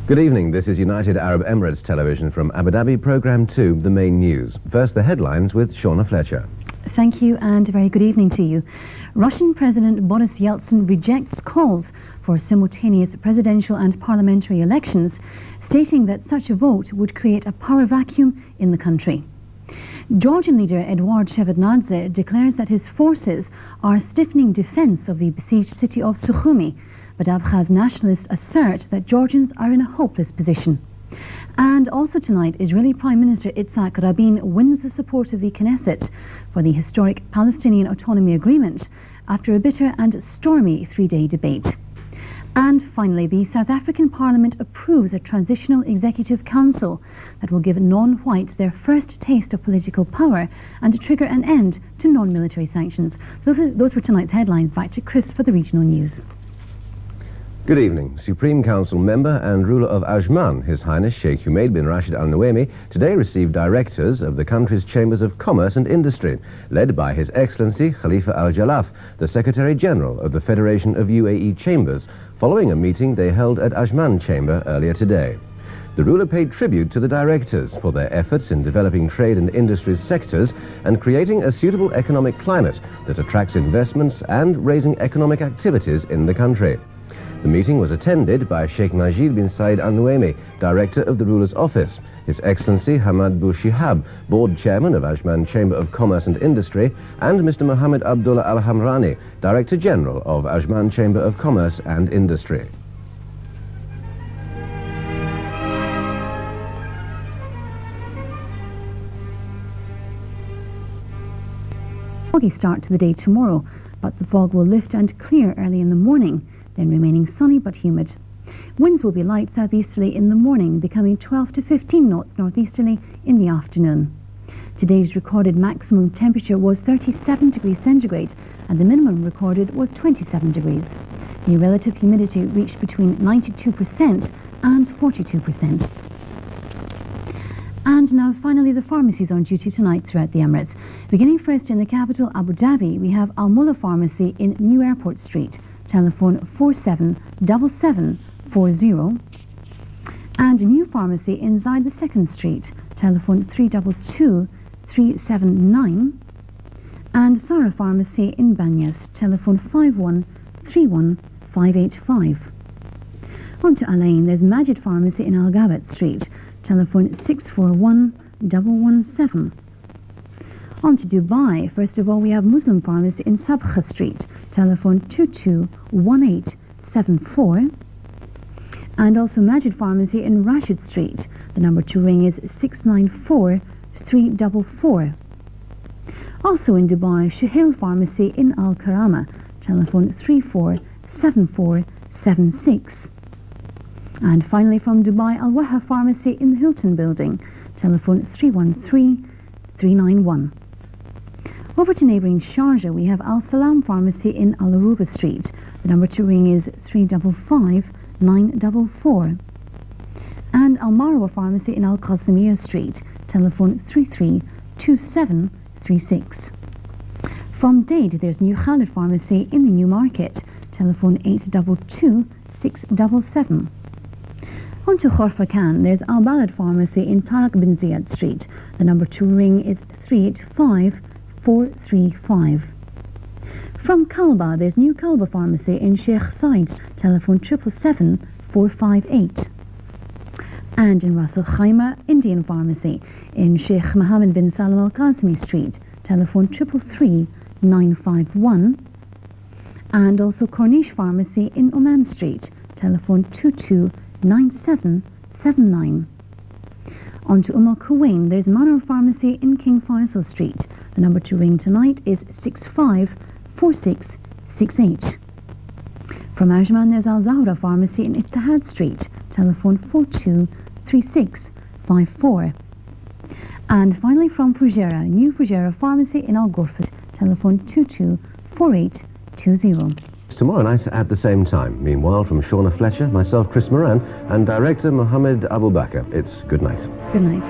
Good evening. This is United Arab Emirates Television from Abu Dhabi, Programme 2, the main news. First, the headlines with Shauna Fletcher. Thank you and a very good evening to you. Russian President Boris Yeltsin rejects calls for simultaneous presidential and parliamentary elections, stating that such a vote would create a power vacuum in the country. Georgian leader Eduard Shevardnadze declares that his forces are stiffening defense of the besieged city of Sukhumi, but Abkhaz nationalists assert that Georgians are in a hopeless position. And also tonight, Israeli Prime Minister Yitzhak Rabin wins the support of the Knesset for the historic Palestinian Autonomy Agreement after a bitter and stormy three-day debate. And finally, the South African Parliament approves a transitional executive council that will give non-whites their first taste of political power and to trigger an end to non-military sanctions. Those were tonight's headlines. Back to Chris for the regional news. Good evening. Supreme Council member and ruler of Ajman, His Highness Sheikh Humaid bin Rashid Al Nuaimi, today received directors of the country's Chambers of Commerce and Industry, led by His Excellency Khalifa Al Jalaf, the Secretary General of the Federation of UAE Chambers, following a meeting they held at Ajman Chamber earlier today. The ruler paid tribute to the directors for their efforts in developing trade and industry sectors and creating a suitable economic climate that attracts investments and raising economic activities in the country. The meeting was attended by Sheikh Najib bin Said Al Nuaimi, Director of the Ruler's Office, His Excellency Hamad Boushihab, Board Chairman of Ajman Chamber of Commerce and Industry, and Mr. Mohammed Abdullah Al Hamrani, Director General of Ajman Chamber of Commerce and Industry. Foggy start to the day tomorrow, but the fog will lift and clear early in the morning, then remaining sunny but humid. Winds will be light southeasterly in the morning, becoming 12 to 15 knots northeasterly in the afternoon. Today's recorded maximum temperature was 37 degrees centigrade and the minimum recorded was 27 degrees. The relative humidity reached between 92% and 42%. And now finally the pharmacies on duty tonight throughout the Emirates. Beginning first in the capital Abu Dhabi, we have Al Mulla Pharmacy in New Airport Street, telephone 477740, and a new pharmacy inside the 2nd Street, telephone 322379, and Sarah Pharmacy in Banyas, telephone 5131585. On to Al Ain, there's Majid Pharmacy in Al Gawat Street, telephone 641117. On to Dubai, first of all we have Muslim Pharmacy in Sabha Street, telephone 221874, and also Majid Pharmacy in Rashid Street. The number to ring is 694344. Also in Dubai, Shuhail Pharmacy in Al Karama, telephone 347476. And finally from Dubai, Al Waha Pharmacy in the Hilton Building, telephone 313391. Over to neighbouring Sharjah, we have Al Salam Pharmacy in Al Aruba Street. The number to ring is 355944. And Al Marwa Pharmacy in Al Qasimiyya Street, telephone 332736. From Dade, there's New Khalid Pharmacy in the New Market, telephone 822677. On to Khorfakan, there's Al Balad Pharmacy in Tariq bin Ziyad Street. The number to ring is 385435. From Kalba, there's New Kalba Pharmacy in Sheikh Said, telephone 777458. And in Ras Al Khaimah, Indian Pharmacy in Sheikh Mohammed bin Salam Al Qasimi Street, telephone 333951. And also Corniche Pharmacy in Oman Street, telephone 229779. On to Al Kuwain, there's Manor Pharmacy in King Faisal Street. The number to ring tonight is 654668. From Ajman, there's Al Zahra Pharmacy in Ittihad Street, telephone 423654. And finally from Fujairah, New Fujairah Pharmacy in Al Ghurfat, telephone 224820. Tomorrow night at the same time. Meanwhile, from Shauna Fletcher, myself, Chris Moran, and director Mohammed Abubakar, it's good night. Good night.